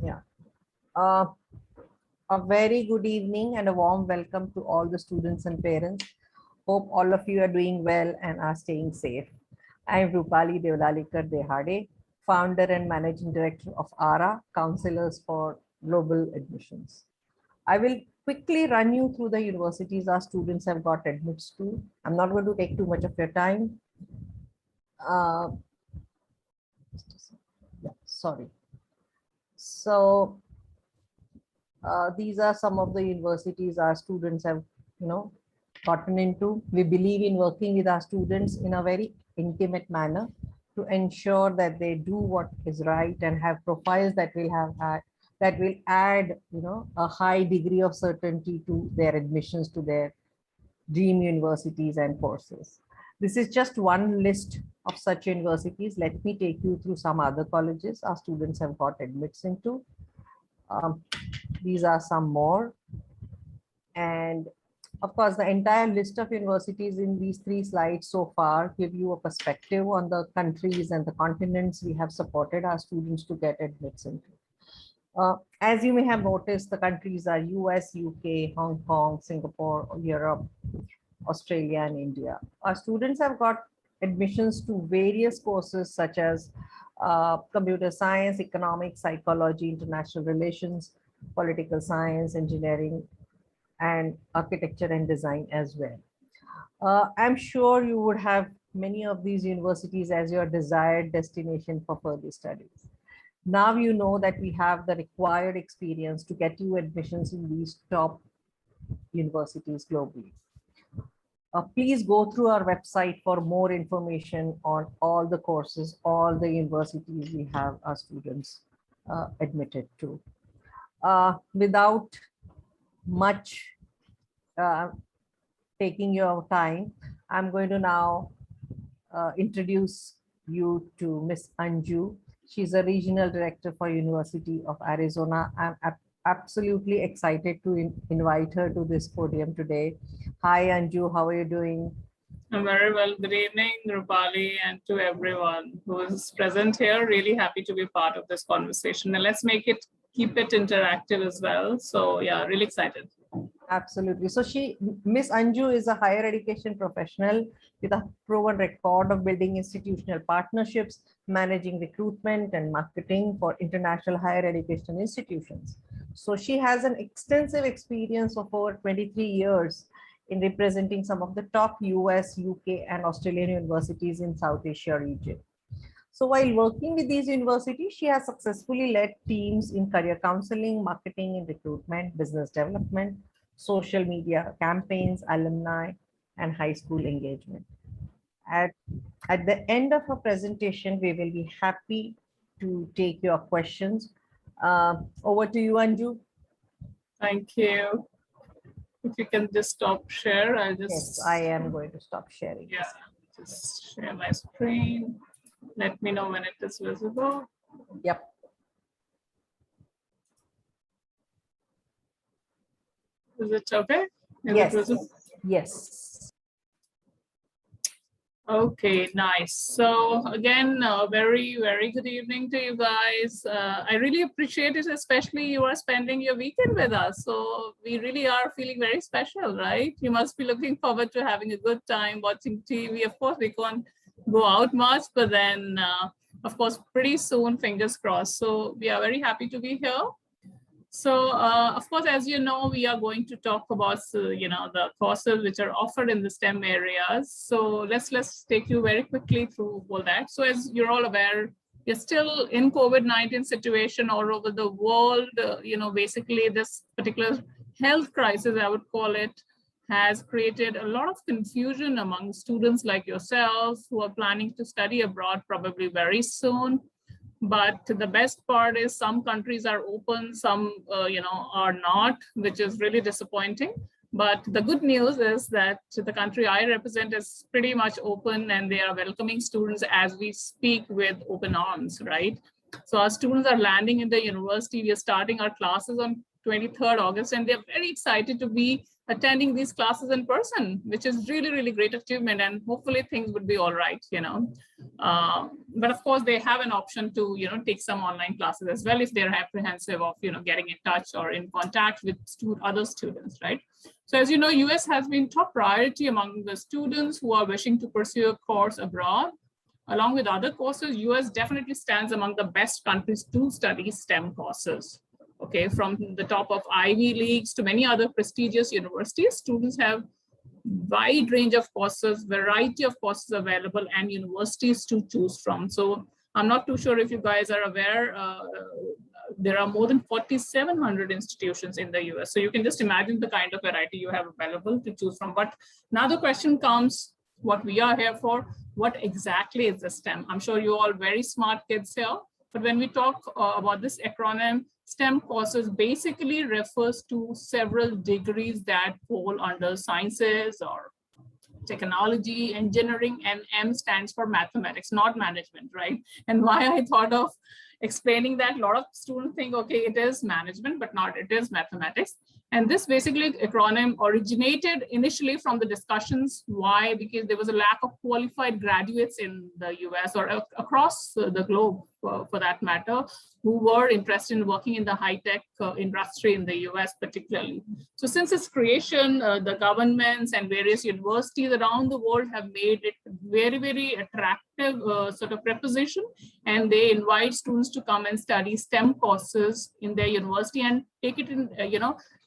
Yeah. Uh, a very good evening and a warm welcome to all the students and parents. Hope all of you are doing well and are staying safe. I am Rupali Devlalikar Dehade, founder and managing director of ARA, Counselors for Global Admissions. I will quickly run you through the universities our students have got admits to. I'm not going to take too much of your time. Uh, yeah, sorry. So these are some of the universities our students have, gotten into. We believe in working with our students in a very intimate manner to ensure that they do what is right and have profiles that will that will add, a high degree of certainty to their admissions to their dream universities and courses. This is just one list of such universities. Let me take you through some other colleges our students have got admits into. Um, these are some more. And of course, the entire list of universities in these 3 slides so far give you a perspective on the countries and the continents we have supported our students to get admits into. As you may have noticed, the countries are US, UK, Hong Kong, Singapore, Europe, Australia, and India. Our students have got admissions to various courses such as computer science, economics, psychology, international relations, political science, engineering, and architecture and design as well. I'm sure you would have many of these universities as your desired destination for further studies. Now you know that we have the required experience to get you admissions in these top universities globally. Please go through our website for more information on all the courses, all the universities we have our students admitted to. Without much taking your time, I'm going to now introduce you to Miss Anju. She's a regional director for University of Arizona. I'm absolutely excited to invite her to this podium today. Hi Anju, how are you doing? I'm very well. Good evening, Rupali, and to everyone who is present here. Really happy to be part of this conversation. And let's keep it interactive as well. So yeah, really excited. Absolutely. So Miss Anju is a higher education professional with a proven record of building institutional partnerships, managing recruitment and marketing for international higher education institutions. So she has an extensive experience of over 23 years in representing some of the top US, UK, and Australian universities in South Asia region. So while working with these universities, she has successfully led teams in career counseling, marketing and recruitment, business development, social media campaigns, alumni, and high school engagement. At the end of her presentation, we will be happy to take your questions. Over to you, Anju. Thank you. If you can just stop share, I'll just... Yes, I am going to stop sharing. Yeah, just share my screen. Let me know when it is visible. Yep. Is it okay? Yes. Yes. Okay, nice. So again, very, very good evening to you guys. I really appreciate it, especially you are spending your weekend with us. So we really are feeling very special, right? You must be looking forward to having a good time watching TV. Of course, we can't go out much, but then, of course, pretty soon, fingers crossed. So we are very happy to be here. So, of course, as you know, we are going to talk about, the courses which are offered in the STEM areas. So let's take you very quickly through all that. So as you're all aware, we're still in COVID-19 situation all over the world. Basically this particular health crisis, I would call it, has created a lot of confusion among students like yourself who are planning to study abroad probably very soon. But the best part is some countries are open, some are not, which is really disappointing. But the good news is that the country I represent is pretty much open and they are welcoming students as we speak with open arms, right? So our students are landing in the university. We are starting our classes on 23rd August and they're very excited to be attending these classes in person, which is really, really great achievement. And hopefully things would be all right, but of course they have an option to, take some online classes as well if they're apprehensive of, getting in touch or in contact with other students, right? So as you know, US has been top priority among the students who are wishing to pursue a course abroad. Along with other courses, US definitely stands among the best countries to study STEM courses. Okay, from the top of Ivy Leagues to many other prestigious universities, students have wide range of courses, variety of courses available, and universities to choose from. So I'm not too sure if you guys are aware, there are more than 4,700 institutions in the US. So you can just imagine the kind of variety you have available to choose from. But now the question comes, what we are here for, what exactly is the STEM? I'm sure you're all very smart kids here, but when we talk about this acronym, STEM courses basically refers to several degrees that fall under sciences or technology, engineering, and M stands for mathematics, not management, right? And why I thought of explaining that, a lot of students think, okay, it is management, but not, it is mathematics. And this basically acronym originated initially from the discussions. Why? Because there was a lack of qualified graduates in the US or across the globe, for that matter, who were interested in working in the high-tech industry in the US particularly. So since its creation, the governments and various universities around the world have made it very, very attractive sort of proposition, and they invite students to come and study STEM courses in their university and take it in,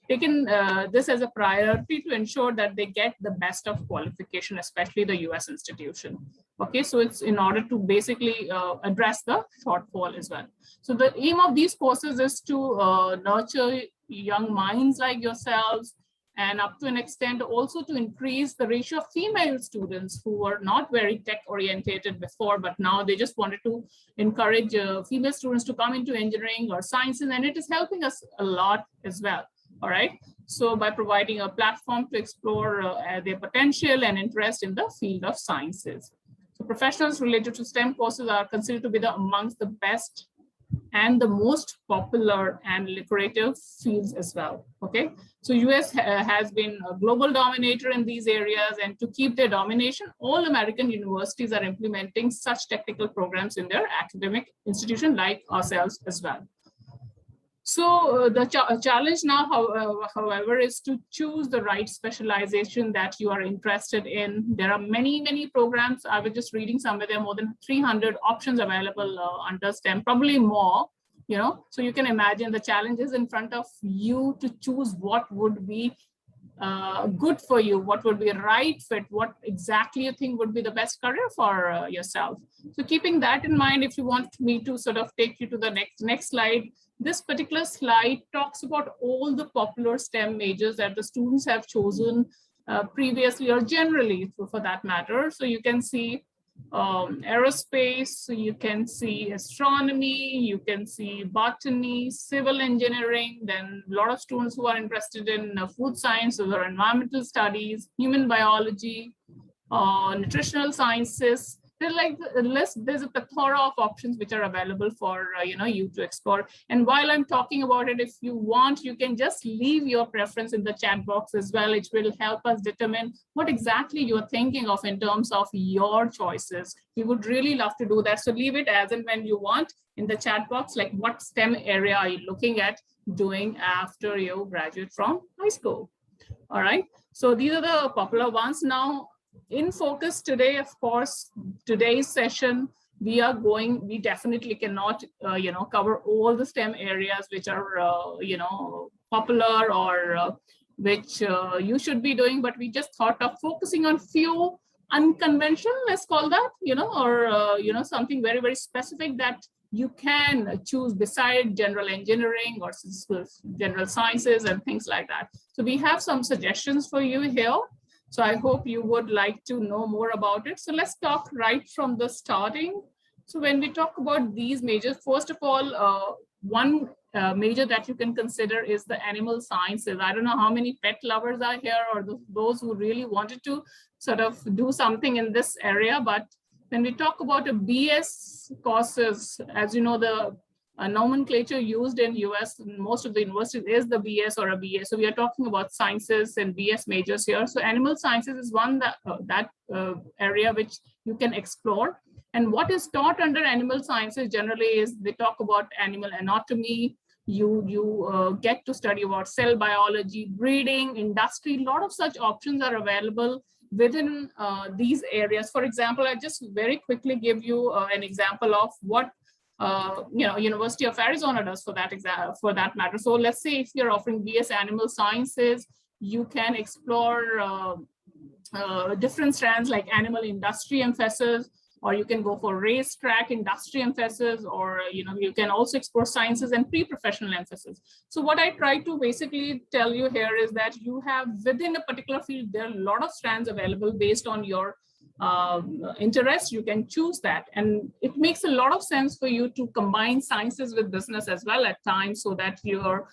taken this as a priority to ensure that they get the best of qualification, especially the US institution. Okay, so it's in order to basically address the shortfall as well. So the aim of these courses is to nurture young minds like yourselves, and up to an extent also to increase the ratio of female students who were not very tech orientated before, but now they just wanted to encourage female students to come into engineering or sciences, and it is helping us a lot as well. All right, so by providing a platform to explore their potential and interest in the field of sciences. So professionals related to STEM courses are considered to be amongst the best and the most popular and lucrative fields as well. Okay, so US has been a global dominator in these areas, and to keep their domination, all American universities are implementing such technical programs in their academic institution like ourselves as well. So the challenge now, however, is to choose the right specialization that you are interested in. There are many, many programs. I was just reading somewhere, there are more than 300 options available under STEM, probably more, so you can imagine the challenges in front of you to choose what would be good for you, what would be a right fit, what exactly you think would be the best career for yourself. So keeping that in mind, if you want me to sort of take you to the next slide, this particular slide talks about all the popular STEM majors that the students have chosen previously or generally for that matter. So you can see aerospace, you can see astronomy, you can see botany, civil engineering, then a lot of students who are interested in food science or environmental studies, human biology, nutritional sciences. There's like a list, there's a plethora of options which are available for you to explore. And while I'm talking about it, if you want, you can just leave your preference in the chat box as well. It will help us determine what exactly you're thinking of in terms of your choices. We would really love to do that. So leave it as and when you want in the chat box, like what STEM area are you looking at doing after you graduate from high school. All right, so these are the popular ones. Now, in focus today, of course, today's session, we definitely cannot, cover all the STEM areas which are, popular or which you should be doing, but we just thought of focusing on few unconventional, let's call that, or, something very, very specific that you can choose beside general engineering or general sciences and things like that. So we have some suggestions for you here. So I hope you would like to know more about it. So let's talk right from the starting. So when we talk about these majors, first of all, one major that you can consider is the animal sciences. I don't know how many pet lovers are here or those who really wanted to sort of do something in this area. But when we talk about a BS courses, as you know, the nomenclature used in US in most of the universities is the BS or a BA. So we are talking about sciences and BS majors here. So animal sciences is one that area which you can explore. And what is taught under animal sciences generally is they talk about animal anatomy. You get to study about cell biology, breeding, industry. A lot of such options are available within these areas. For example, I just very quickly give you an example of what University of Arizona does for that matter. So let's say if you're offering BS Animal Sciences, you can explore different strands like animal industry emphasis, or you can go for racetrack industry emphasis, or you can also explore sciences and pre-professional emphasis. So what I try to basically tell you here is that you have within a particular field, there are a lot of strands available based on your interest. You can choose that, and it makes a lot of sense for you to combine sciences with business as well at times, so that your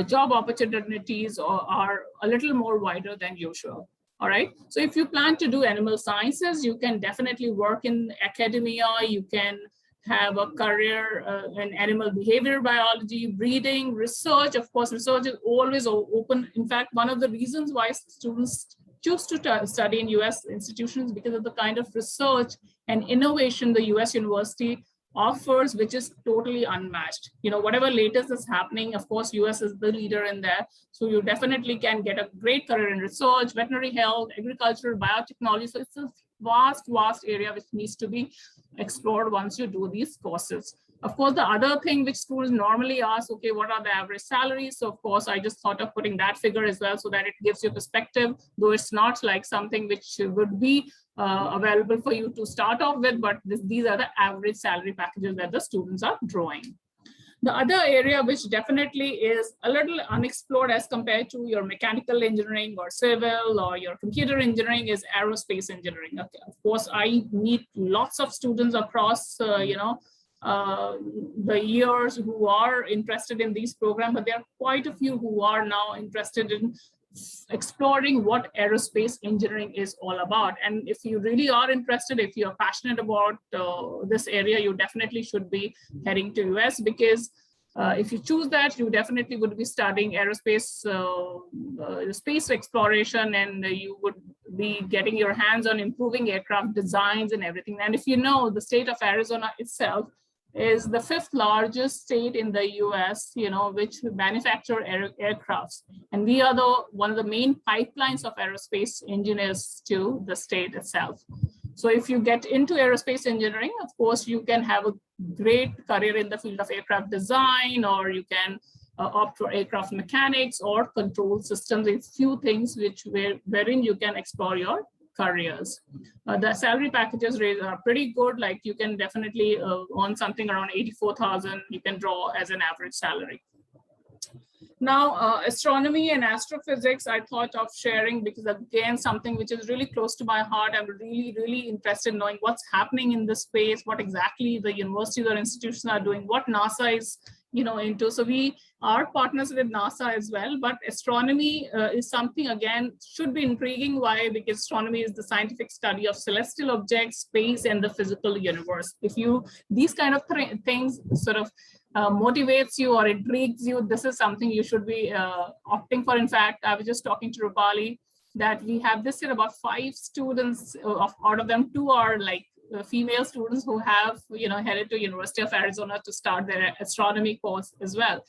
job opportunities are a little more wider than usual. All right. So if you plan to do animal sciences, you can definitely work in academia. You can have a career in animal behavior biology, breeding, research. Of course, research is always open. In fact, one of the reasons why students choose to study in US institutions because of the kind of research and innovation the US university offers, which is totally unmatched. Whatever latest is happening, of course, US is the leader in that. So you definitely can get a great career in research, veterinary health, agriculture, biotechnology. So it's a vast, vast area which needs to be explored once you do these courses. Of course, the other thing which schools normally ask, okay, what are the average salaries? So of course, I just thought of putting that figure as well so that it gives you perspective, though it's not like something which would be available for you to start off with, but these are the average salary packages that the students are drawing. The other area which definitely is a little unexplored as compared to your mechanical engineering or civil or your computer engineering is aerospace engineering. Okay, of course, I meet lots of students across, the years who are interested in these programs, but there are quite a few who are now interested in exploring what aerospace engineering is all about. And if you really are interested, if you're passionate about this area, you definitely should be heading to US, because if you choose that, you definitely would be studying aerospace, space exploration, and you would be getting your hands on improving aircraft designs and everything. And if you know, the state of Arizona itself is the 5th largest state in the US, which manufacture aircrafts. And we are one of the main pipelines of aerospace engineers to the state itself. So if you get into aerospace engineering, of course, you can have a great career in the field of aircraft design, or you can opt for aircraft mechanics or control systems. A few things wherein you can explore your careers. The salary packages are pretty good. Like you can definitely earn something around 84,000. You can draw as an average salary. Now, astronomy and astrophysics, I thought of sharing because again, something which is really close to my heart. I'm really, really interested in knowing what's happening in this space, what exactly the universities or institutions are doing, what NASA is into. So we are partners with NASA as well, but astronomy is something, again, should be intriguing. Why? Because astronomy is the scientific study of celestial objects, space, and the physical universe. If these kind of things sort of motivates you or intrigues you, this is something you should be opting for. In fact, I was just talking to Rupali that we have this year about 5 students, out of them 2 are like female students who have headed to University of Arizona to start their astronomy course as well.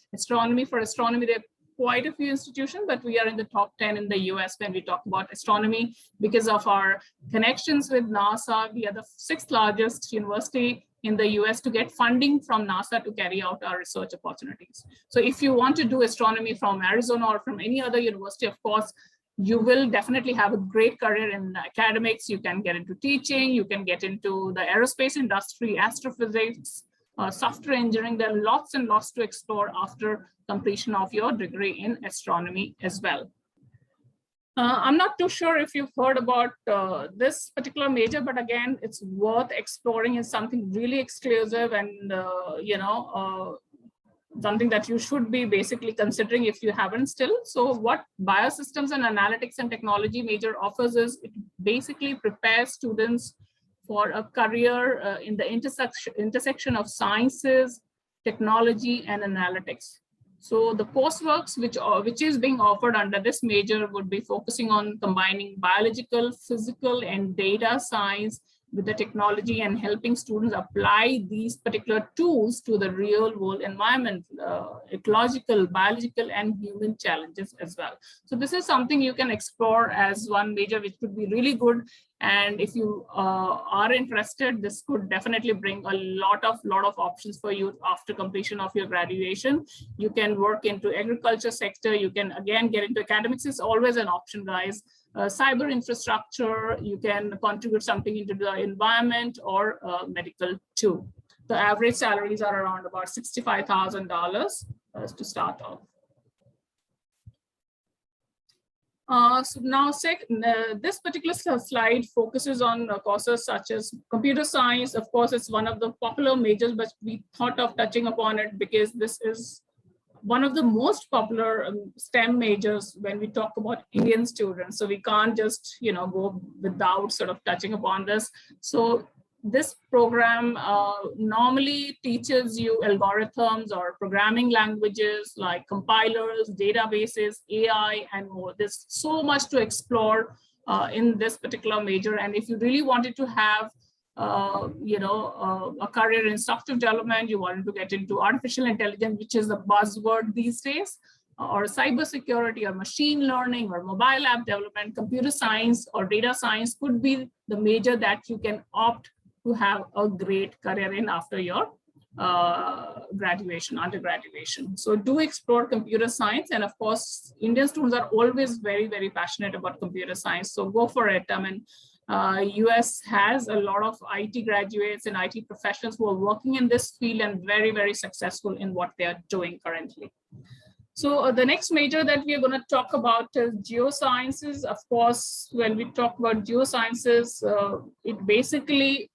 For astronomy, there are quite a few institutions, but we are in the top 10 in the US when we talk about astronomy because of our connections with NASA. We are the 6th largest university in the US to get funding from NASA to carry out our research opportunities. So if you want to do astronomy from Arizona or from any other university, of course, you will definitely have a great career in academics. You can get into teaching, you can get into the aerospace industry, astrophysics, software engineering. There are lots and lots to explore after completion of your degree in astronomy as well. I'm not too sure if you've heard about this particular major, but again, it's worth exploring. It's something really exclusive and, something that you should be basically considering if you haven't still. So what Biosystems and Analytics and Technology major offers is it basically prepares students for a career in the intersection of sciences, technology, and analytics. So the coursework which is being offered under this major would be focusing on combining biological, physical, and data science with the technology and helping students apply these particular tools to the real world environment, ecological, biological, and human challenges as well. So this is something you can explore as one major, which could be really good. And if you are interested, this could definitely bring a lot of options for you after completion of your graduation. You can work into agriculture sector. You can again get into academics is always an option, guys. Cyber infrastructure, you can contribute something into the environment or medical too. The average salaries are around about $65,000 to start off. So now this particular slide focuses on courses such as computer science. Of course, it's one of the popular majors, but we thought of touching upon it because this is one of the most popular STEM majors when we talk about Indian students. So we can't just, go without sort of touching upon this. So this program normally teaches you algorithms or programming languages like compilers, databases, AI, and more. There's so much to explore in this particular major. And if you really wanted to have a career in software development, you wanted to get into artificial intelligence, which is the buzzword these days, or cybersecurity or machine learning or mobile app development, computer science or data science could be the major that you can opt to have a great career in after your undergraduation. So do explore computer science. And of course, Indian students are always very, very passionate about computer science. So go for it. I mean, US has a lot of IT graduates and IT professionals who are working in this field and very, very successful in what they are doing currently. So the next major that we are going to talk about is geosciences. Of course, when we talk about geosciences, it basically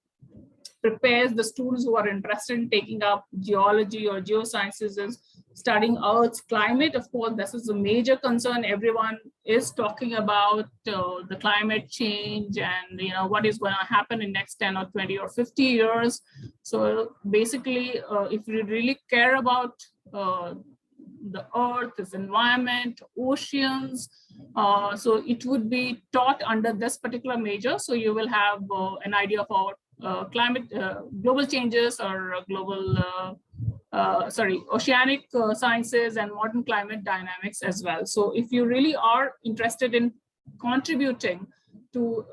prepares the students who are interested in taking up geology or geosciences is studying Earth's climate. Of course, this is a major concern. Everyone is talking about the climate change and what is going to happen in next 10 or 20 or 50 years. So basically, if you really care about the Earth, its environment, oceans, so it would be taught under this particular major. So you will have an idea about climate, global changes or oceanic sciences and modern climate dynamics as well. So if you really are interested in contributing to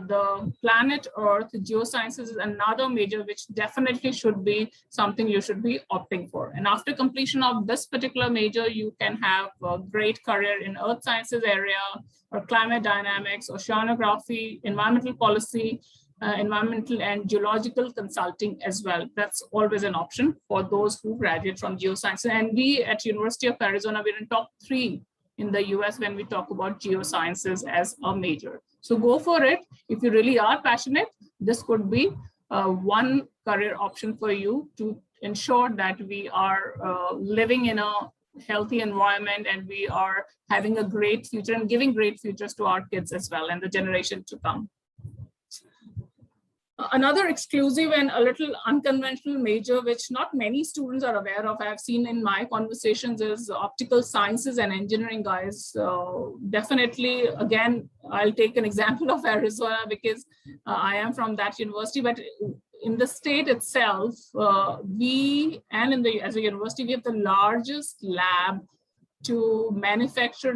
the planet Earth, geosciences is another major which definitely should be something you should be opting for. And after completion of this particular major, you can have a great career in earth sciences area or climate dynamics, oceanography, environmental policy, environmental and geological consulting as well. That's always an option for those who graduate from geosciences. And we at University of Arizona, we're in top 3 in the US when we talk about geosciences as a major. So go for it. If you really are passionate, this could be one career option for you to ensure that we are living in a healthy environment and we are having a great future and giving great futures to our kids as well and the generation to come. Another exclusive and a little unconventional major, which not many students are aware of, I've seen in my conversations, is optical sciences and engineering, guys. Definitely, again, I'll take an example of Arizona because I am from that university, but in the state itself, as a university, we have the largest lab to manufacture,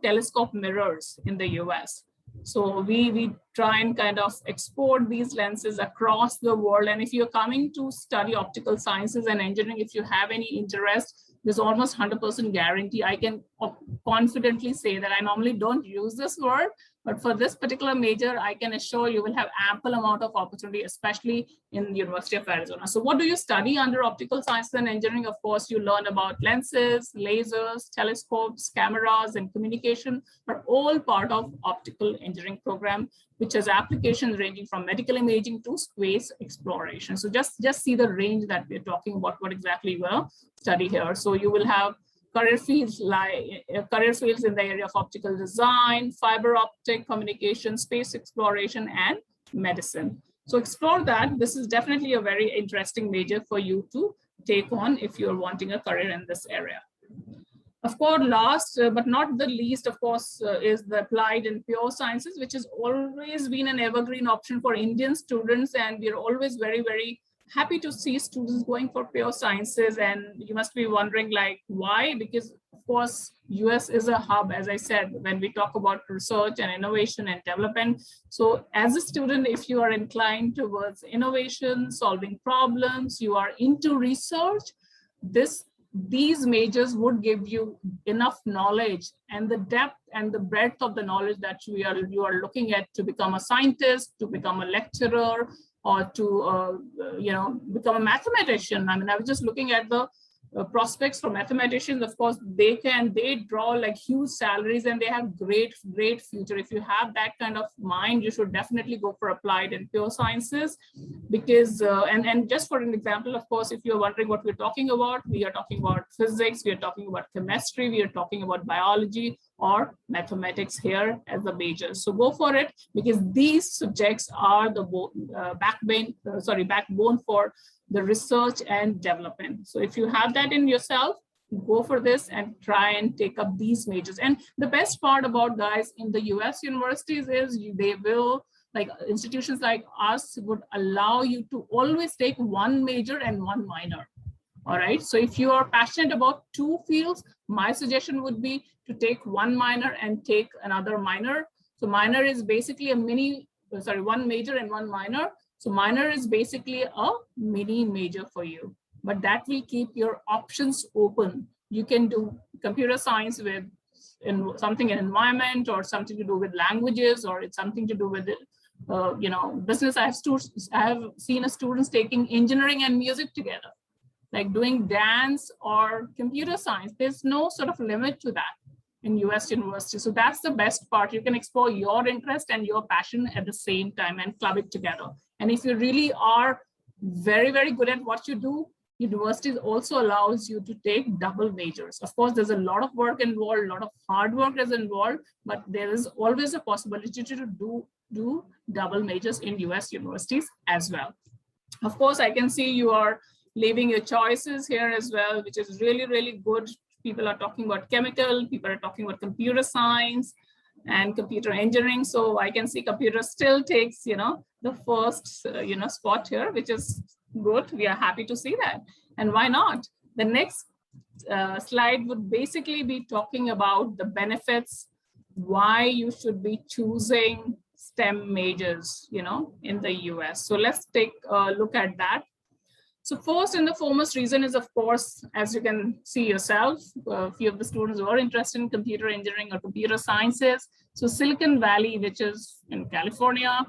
telescope mirrors in the US. So we try and kind of export these lenses across the world. And if you're coming to study optical sciences and engineering, if you have any interest, there's almost 100% guarantee. I can confidently say that. I normally don't use this word, but for this particular major, I can assure you will have ample amount of opportunity, especially in the University of Arizona. So what do you study under optical sciences and engineering? Of course, you learn about lenses, lasers, telescopes, cameras, and communication, but all part of optical engineering program, which has applications ranging from medical imaging to space exploration. So just see the range that we're talking about, what exactly you will study here. So you will have career fields in the area of optical design, fiber optic communication, space exploration, and medicine. So explore that. This is definitely a very interesting major for you to take on if you're wanting a career in this area. Of course, last but not the least, of course, is the applied and pure sciences, which has always been an evergreen option for Indian students. And we're always very, very happy to see students going for pure sciences. And you must be wondering, like, why? Because, of course, US is a hub, as I said, when we talk about research and innovation and development. So as a student, if you are inclined towards innovation, solving problems, you are into research, these majors would give you enough knowledge and the depth and the breadth of the knowledge that you are looking at to become a scientist, to become a lecturer, or to become a mathematician. I mean, I was just looking at the prospects for mathematicians. Of course, they draw like huge salaries and they have great future. If you have that kind of mind, you should definitely go for applied and pure sciences, because and just for an example, of course, if you're wondering what we're talking about, we are talking about physics, we are talking about chemistry, we are talking about biology or mathematics here as the major. So go for it, because these subjects are the backbone for the research and development. So if you have that in yourself, go for this and try and take up these majors. And the best part about, guys, in the US universities is they will, like institutions like us, would allow you to always take one major and one minor. All right. So if you are passionate about two fields, my suggestion would be to take one minor and take another minor. So minor is basically one major and one minor. So minor is basically a mini major for you, but that will keep your options open. You can do computer science with something in environment, or something to do with languages, or it's something to do with business. I have seen students taking engineering and music together, like doing dance or computer science. There's no sort of limit to that in US university. So that's the best part. You can explore your interest and your passion at the same time and club it together. And if you really are very, very good at what you do, universities also allows you to take double majors. Of course, there's a lot of work involved, a lot of hard work is involved, but there is always a possibility to do double majors in US universities as well. Of course, I can see you are leaving your choices here as well, which is really, really good. People are talking about chemical, people are talking about computer science and computer engineering. So I can see computer still takes, the first, spot here, which is good. We are happy to see that. And why not? The next slide would basically be talking about the benefits, why you should be choosing STEM majors, in the US. So let's take a look at that. So first and the foremost reason is, of course, as you can see yourself, a few of the students who are interested in computer engineering or computer sciences. So Silicon Valley, which is in California,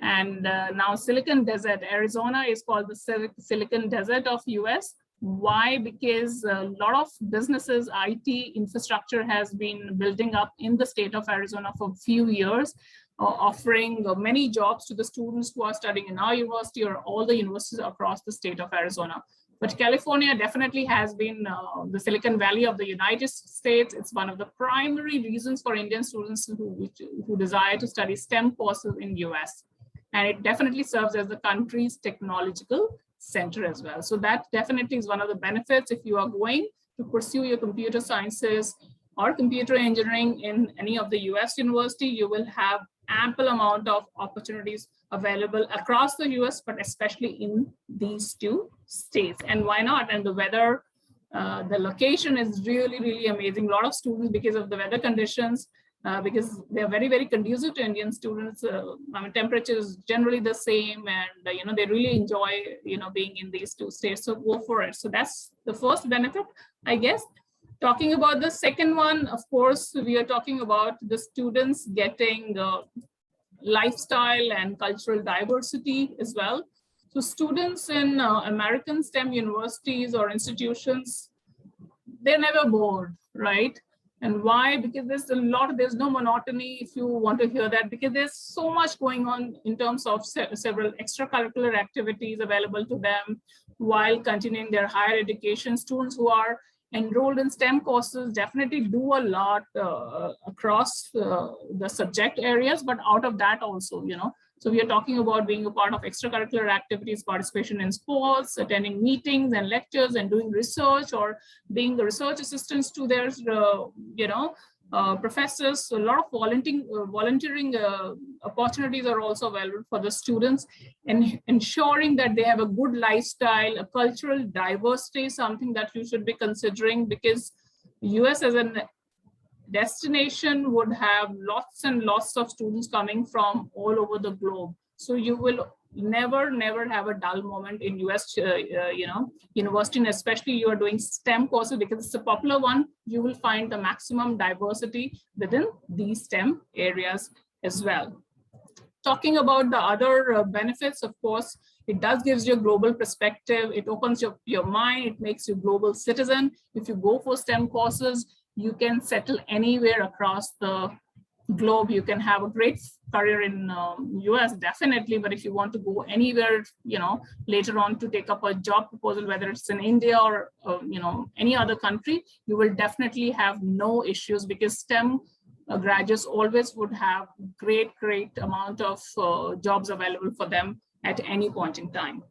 and now Silicon Desert, Arizona, is called the Silicon Desert of US. Why? Because a lot of businesses, IT infrastructure has been building up in the state of Arizona for a few years, offering many jobs to the students who are studying in our university or all the universities across the state of Arizona. But California definitely has been the Silicon Valley of the United States. It's one of the primary reasons for Indian students who desire to study STEM courses in US. And it definitely serves as the country's technological center as well. So that definitely is one of the benefits. If you are going to pursue your computer sciences or computer engineering in any of the US university, you will have ample amount of opportunities available across the US, but especially in these two states. And why not? And the weather, the location is really, really amazing. A lot of students, because of the weather conditions, because they're very, very conducive to Indian students. Temperature is generally the same, and they really enjoy being in these two states. So go for it. So that's the first benefit, I guess. Talking about the second one, of course, we are talking about the students getting lifestyle and cultural diversity as well. So students in American STEM universities or institutions, they're never bored, right? And why? Because there's no monotony, if you want to hear that, because there's so much going on in terms of several extracurricular activities available to them while continuing their higher education. Students who are enrolled in STEM courses definitely do a lot across the subject areas, but out of that also, So we are talking about being a part of extracurricular activities, participation in sports, attending meetings and lectures, and doing research, or being the research assistants to their, professors. So a lot of volunteering opportunities are also available for the students, and ensuring that they have a good lifestyle. A cultural diversity is something that you should be considering, because US as a destination would have lots and lots of students coming from all over the globe. So you will never have a dull moment in US, university, and especially you are doing STEM courses, because it's a popular one. You will find the maximum diversity within these STEM areas as well. Talking about the other benefits, of course, it does gives you a global perspective. It opens your mind. It makes you a global citizen. If you go for STEM courses, you can settle anywhere across the globe. You can have a great career in US, definitely. But if you want to go anywhere, later on to take up a job proposal, whether it's in India or, any other country, you will definitely have no issues, because STEM graduates always would have great amount of jobs available for them at any point in time.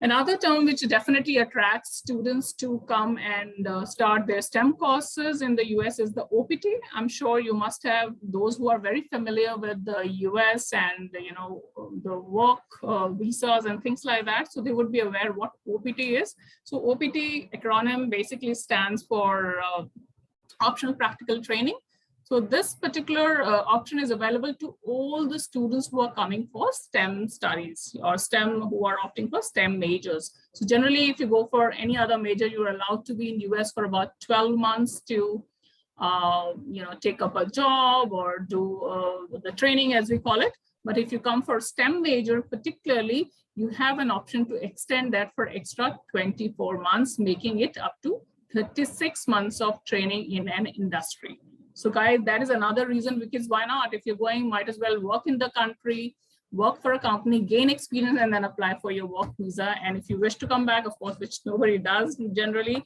Another term which definitely attracts students to come and start their STEM courses in the US is the OPT. I'm sure you must have those who are very familiar with the US and the work visas and things like that. So they would be aware what OPT is. So OPT acronym basically stands for optional practical training. So this particular option is available to all the students who are coming for STEM studies, or STEM who are opting for STEM majors. So generally, if you go for any other major, you're allowed to be in US for about 12 months to take up a job or do the training, as we call it. But if you come for STEM major particularly, you have an option to extend that for extra 24 months, making it up to 36 months of training in an industry. So guys, that is another reason, because why not? If you're going, might as well work in the country, work for a company, gain experience, and then apply for your work visa. And if you wish to come back, of course, which nobody does generally,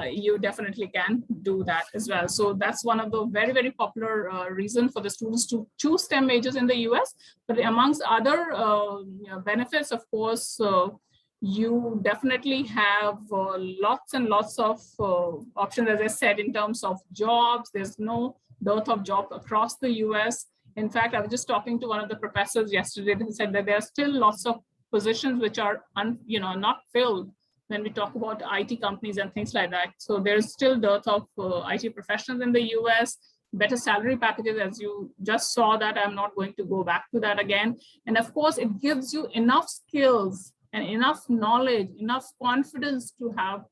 you definitely can do that as well. So that's one of the very popular reason for the students to choose STEM majors in the US. But amongst other benefits, of course, you definitely have lots and lots of options, as I said, in terms of jobs. There's no dearth of jobs across the US. In fact, I was just talking to one of the professors yesterday who said that there are still lots of positions which are not filled when we talk about IT companies and things like that. So there's still dearth of IT professionals in the US. Better salary packages, as you just saw that. I'm not going to go back to that again. And of course, it gives you enough skills and enough knowledge, enough confidence to have,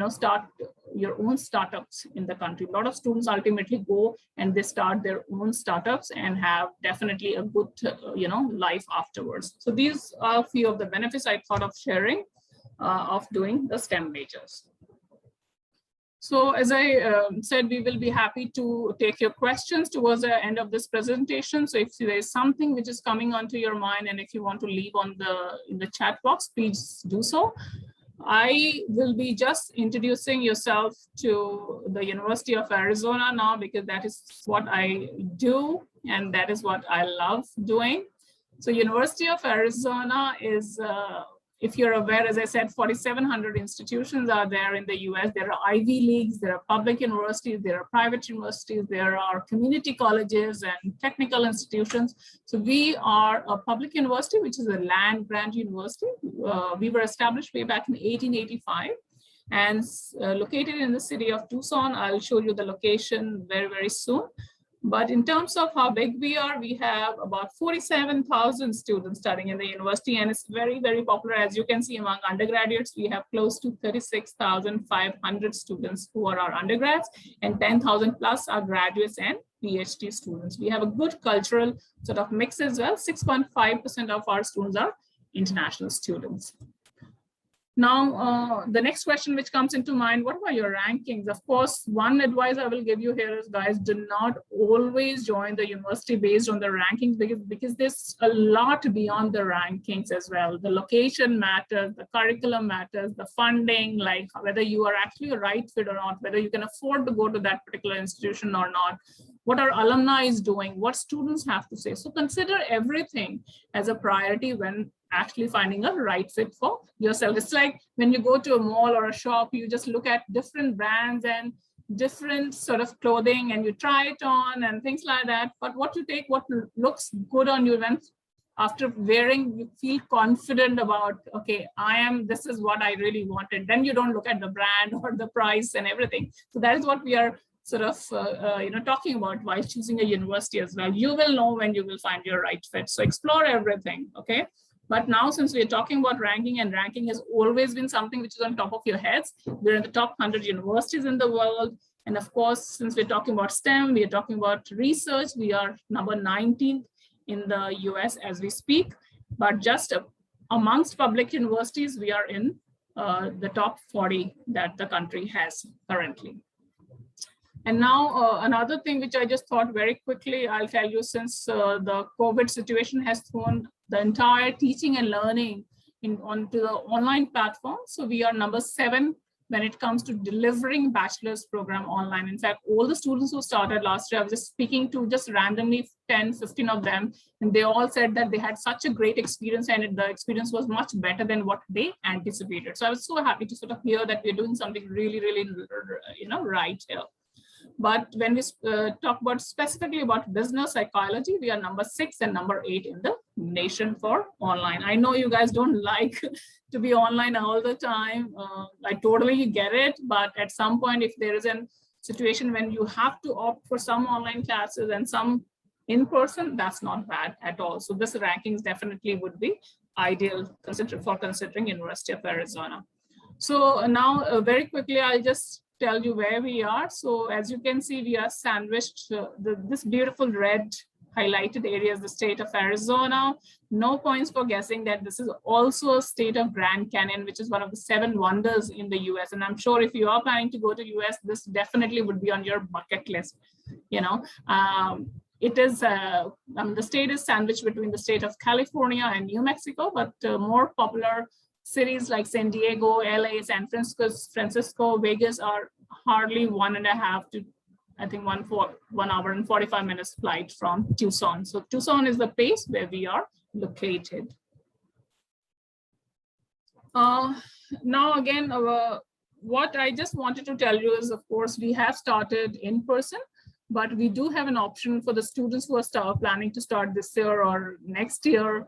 start your own startups in the country. A lot of students ultimately go and they start their own startups and have definitely a good, life afterwards. So these are a few of the benefits I thought of sharing of doing the STEM majors. So as I said, we will be happy to take your questions towards the end of this presentation. So if there is something which is coming onto your mind, and if you want to leave in the chat box, please do so. I will be just introducing yourself to the University of Arizona now, because that is what I do and that is what I love doing. So University of Arizona is if you're aware, as I said, 4,700 institutions are there in the US. There are Ivy Leagues, there are public universities, there are private universities, there are community colleges and technical institutions. So we are a public university, which is a land grant university. We were established way back in 1885 and located in the city of Tucson. I'll show you the location very soon. But in terms of how big we are, we have about 47,000 students studying in the university, and it's very popular. As you can see, among undergraduates, we have close to 36,500 students who are our undergrads, and 10,000 plus are graduates and PhD students. We have a good cultural sort of mix as well. 6.5% of our students are international students. Now, the next question which comes into mind, what about your rankings? Of course, one advice I will give you here is, guys, do not always join the university based on the rankings, because there's a lot beyond the rankings as well. The location matters, the curriculum matters, the funding, like whether you are actually a right fit or not, whether you can afford to go to that particular institution or not, what our alumni is doing, what students have to say. So consider everything as a priority when actually finding a right fit for yourself. It's like when you go to a mall or a shop, you just look at different brands and different sort of clothing and you try it on and things like that. But what you take, what looks good on you, when after wearing, you feel confident about, okay, this is what I really wanted. Then you don't look at the brand or the price and everything. So that is what we are sort of, talking about while choosing a university as well. You will know when you will find your right fit. So explore everything, okay? But now, since we're talking about ranking, and ranking has always been something which is on top of your heads, we're in the top 100 universities in the world. And of course, since we're talking about STEM, we are talking about research, we are number 19th in the US as we speak. But just amongst public universities, we are in the top 40 that the country has currently. And now another thing which I just thought very quickly, I'll tell you, since the COVID situation has thrown the entire teaching and learning onto the online platform. So we are number 7 when it comes to delivering bachelor's program online. In fact, all the students who started last year, I was just speaking to just randomly 10, 15 of them, and they all said that they had such a great experience, and the experience was much better than what they anticipated. So I was so happy to sort of hear that we're doing something really, really, right here. But when we talk about specifically about business psychology, we are number 6 and number 8 in the nation for online. I know you guys don't like to be online all the time. I totally get it. But at some point, if there is a situation when you have to opt for some online classes and some in person, that's not bad at all. So this rankings definitely would be ideal for considering University of Arizona. So now very quickly, I'll just tell you where we are. So as you can see, we are sandwiched, this beautiful red highlighted area is the state of Arizona. No points for guessing that this is also a state of Grand Canyon, which is one of the 7 wonders in the US. And I'm sure if you are planning to go to US, this definitely would be on your bucket list. It is, the state is sandwiched between the state of California and New Mexico, but more popular cities like San Diego, LA, San Francisco, Vegas are hardly 1.5 to, I think, 1 hour and 45 minutes flight from Tucson. So Tucson is the place where we are located. Now again, what I just wanted to tell you is, of course, we have started in person, but we do have an option for the students who are planning to start this year or next year.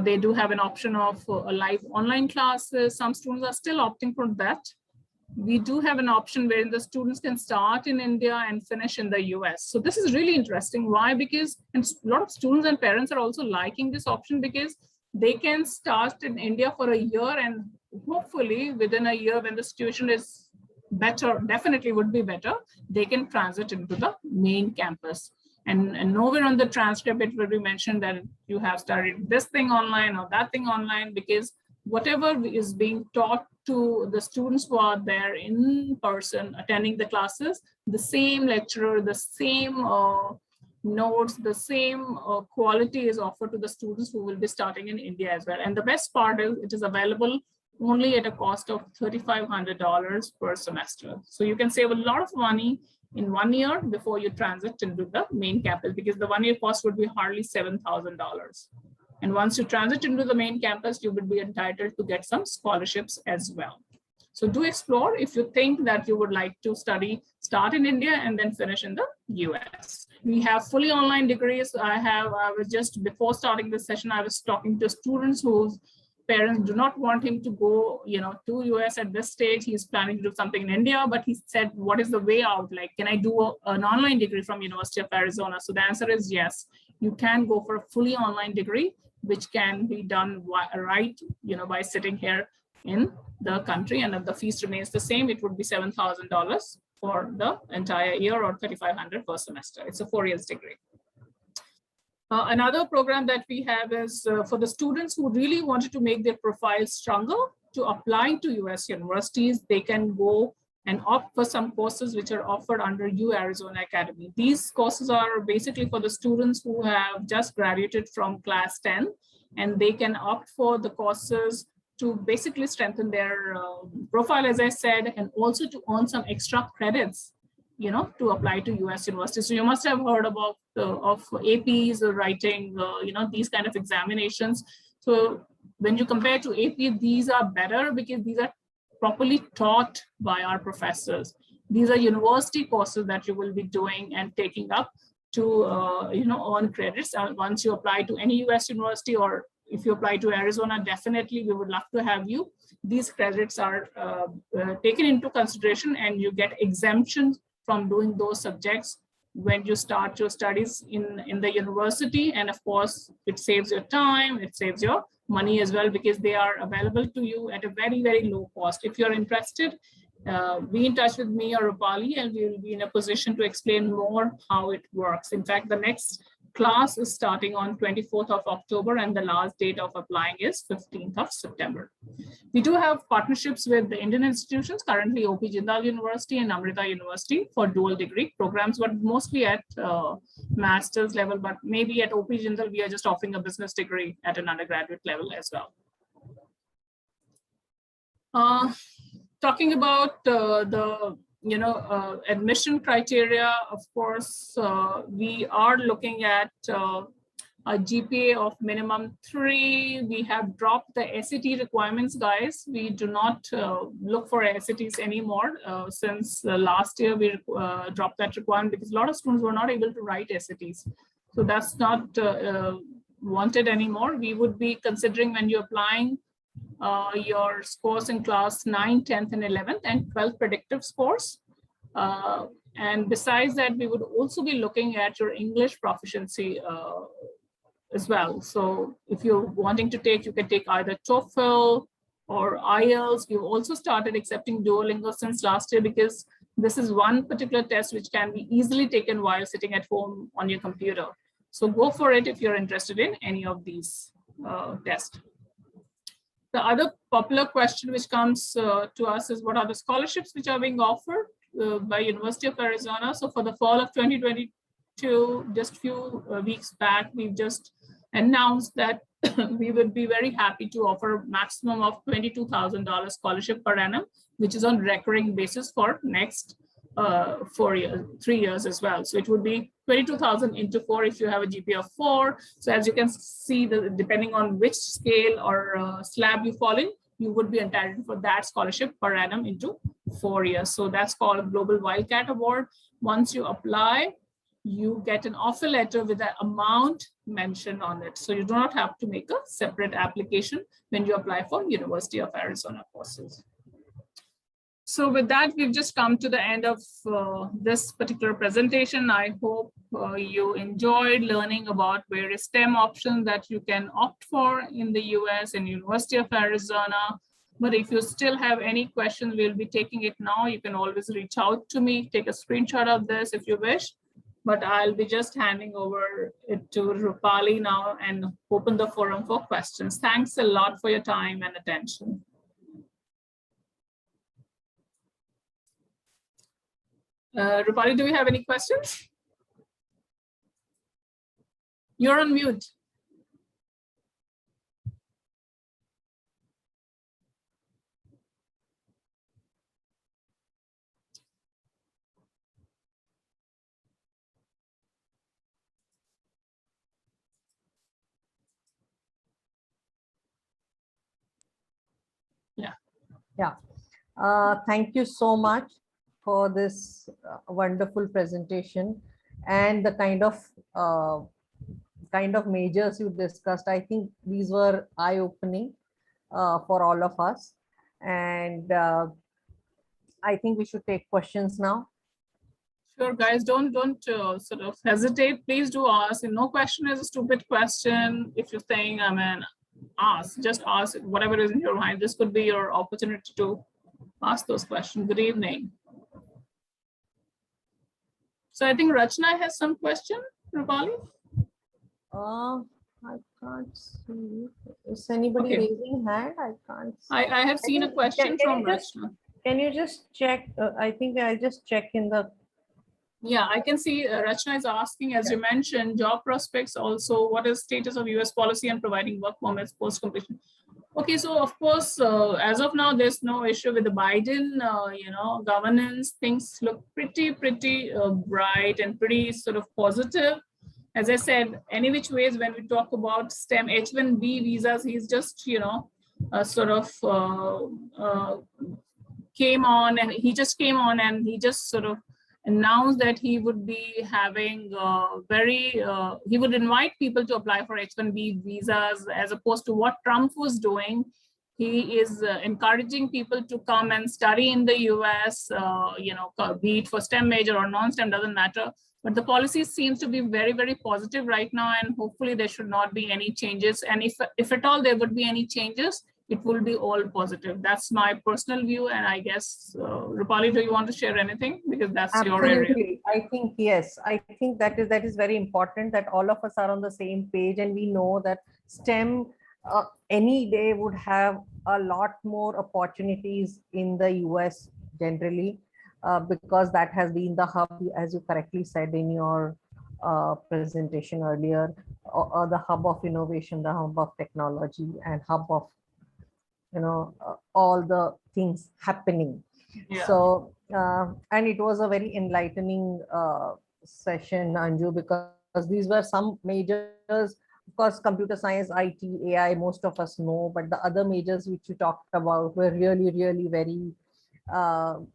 They do have an option of live online classes. Some students are still opting for that. We do have an option wherein the students can start in India and finish in the US. So this is really interesting. Why? Because a lot of students and parents are also liking this option, because they can start in India for a year, and hopefully within a year, when the situation is better, definitely would be better, they can transit into the main campus. And nowhere on the transcript it will be mentioned that you have studied this thing online or that thing online, because whatever is being taught to the students who are there in person attending the classes, the same lecturer, the same notes, the same quality is offered to the students who will be starting in India as well. And the best part is it is available only at a cost of $3,500 per semester. So you can save a lot of money in 1 year before you transit into the main campus, because the 1 year cost would be hardly $7,000. And once you transit into the main campus, you would be entitled to get some scholarships as well. So do explore if you think that you would like to start in India and then finish in the US. We have fully online degrees. I was just, before starting this session, I was talking to students whose parents do not want him to go, to US at this stage. He's planning to do something in India, but he said, what is the way out? Like, can I do an online degree from University of Arizona? So the answer is yes. You can go for a fully online degree, which can be done right, by sitting here in the country, and if the fees remains the same, it would be $7,000 for the entire year, or $3,500 per semester. It's a 4 years degree. Another program that we have is for the students who really wanted to make their profile stronger to apply to US universities. They can go and opt for some courses which are offered under U Arizona Academy. These courses are basically for the students who have just graduated from class 10, and they can opt for the courses to basically strengthen their profile, as I said, and also to earn some extra credits to apply to US universities. So you must have heard about of APs writing, these kind of examinations. So when you compare to AP, these are better because these are properly taught by our professors. These are university courses that you will be doing and taking up to earn credits. Once you apply to any US university, or if you apply to Arizona, definitely we would love to have you. These credits are taken into consideration, and you get exemptions from doing those subjects when you start your studies in the university. And of course, it saves your time, it saves your money as well, because they are available to you at a very, very low cost. If you're interested, be in touch with me or Rupali, and we will be in a position to explain more how it works. In fact, the next class is starting on 24th of October, and the last date of applying is 15th of September. We do have partnerships with the Indian institutions, currently OP Jindal University and Amrita University for dual degree programs, but mostly at master's level, but maybe at OP Jindal, we are just offering a business degree at an undergraduate level as well. Talking about the admission criteria, of course, we are looking at a GPA of minimum 3. We have dropped the SAT requirements, guys. We do not look for SATs anymore. Since last year, we dropped that requirement because a lot of students were not able to write SATs. So that's not wanted anymore. We would be considering, when you're applying, your scores in class 9, 10th, and 11th, and 12th predictive scores. And besides that, we would also be looking at your English proficiency as well. So if you're wanting to take, you can take either TOEFL or IELTS. We've also started accepting Duolingo since last year, because this is one particular test which can be easily taken while sitting at home on your computer. So go for it if you're interested in any of these tests. The other popular question which comes to us is, what are the scholarships which are being offered by University of Arizona? So for the fall of 2022, just a few weeks back, we've just announced that we would be very happy to offer a maximum of $22,000 scholarship per annum, which is on recurring basis for next 3 years as well. So it would be 22,000 into 4 if you have a GPA of 4. So as you can see, depending on which scale or slab you fall in, you would be entitled for that scholarship per annum into 4 years. So that's called Global Wildcat Award. Once you apply, you get an offer letter with the amount mentioned on it. So you do not have to make a separate application when you apply for University of Arizona courses. So with that, we've just come to the end of this particular presentation. I hope you enjoyed learning about various STEM options that you can opt for in the US and University of Arizona. But if you still have any questions, we'll be taking it now. You can always reach out to me, take a screenshot of this if you wish. But I'll be just handing over it to Rupali now and open the forum for questions. Thanks a lot for your time and attention. Rupali, do we have any questions? You're on mute. Yeah. Thank you so much for this wonderful presentation and the kind of majors you discussed. I think these were eye-opening for all of us, and I think we should take questions now. Sure, guys, don't sort of hesitate. Please do ask. And no question is a stupid question. If you're saying, just ask whatever is in your mind. This could be your opportunity to ask those questions. Good evening. So I think Rachna has some question, Rupali. I can't see. Is anybody raising hand? I can't see. I have seen a question from Rachna. Can you just check? I think I'll just check in the. Yeah, I can see Rachna is asking, as you mentioned, job prospects also, what is status of US policy on providing work permits post completion? Okay, so of course, as of now, there's no issue with the Biden, governance. Things look pretty bright and pretty sort of positive. As I said, any which ways, when we talk about STEM H-1B visas, he's just, sort of came on and he just sort of announced that he would be having he would invite people to apply for H-1B visas as opposed to what Trump was doing. He is encouraging people to come and study in the US, be it for STEM major or non-STEM, doesn't matter. But the policy seems to be very positive right now, and hopefully there should not be any changes. And if at all there would be any changes, it will be all positive. That's my personal view. And I guess, Rupali, do you want to share anything? Because that's your area. Absolutely. I think, yes, I think that is very important that all of us are on the same page, and we know that STEM any day would have a lot more opportunities in the US generally, because that has been the hub, as you correctly said in your presentation earlier, the hub of innovation, the hub of technology, and hub of all the things happening. Yeah. So and it was a very enlightening session, Anju, because these were some majors. Of course, computer science, IT, AI, most of us know, but the other majors which you talked about were really very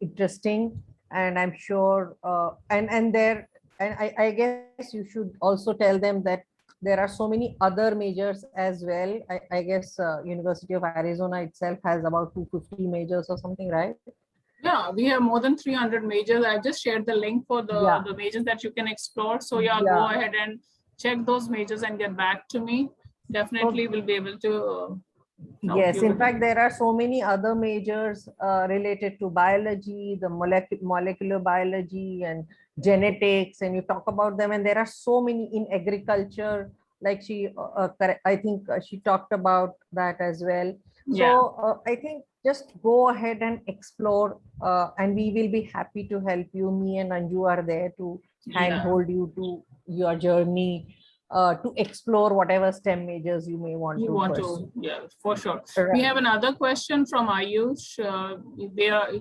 interesting. And I'm sure, I guess you should also tell them that there are so many other majors as well. I guess University of Arizona itself has about 250 majors or something, right? Yeah, we have more than 300 majors. I just shared the link for the majors that you can explore. So go ahead and check those majors and get back to me. Definitely we'll be able to. Yes, in fact, there are so many other majors related to biology, the molecular biology and genetics, and you talk about them, and there are so many in agriculture, like I think she talked about that as well. So I think just go ahead and explore, and we will be happy to help you. Me and Anju are there to handhold you to your journey, to explore whatever STEM majors you may want to pursue. Yeah, for sure. Right. We have another question from Ayush.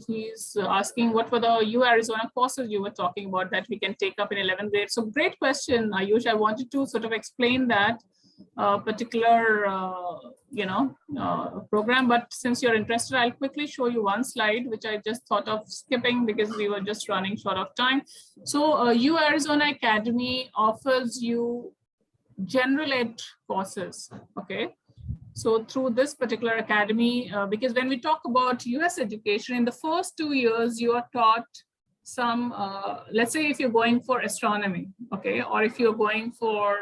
He's asking what were the Arizona courses you were talking about that we can take up in 11th grade. So great question, Ayush. I wanted to sort of explain that particular program, but since you're interested, I'll quickly show you one slide which I just thought of skipping because we were just running short of time. So Arizona Academy offers you general ed courses. Okay, so through this particular academy, because when we talk about US education, in the first 2 years you are taught some, let's say if you're going for astronomy, okay, or if you're going for,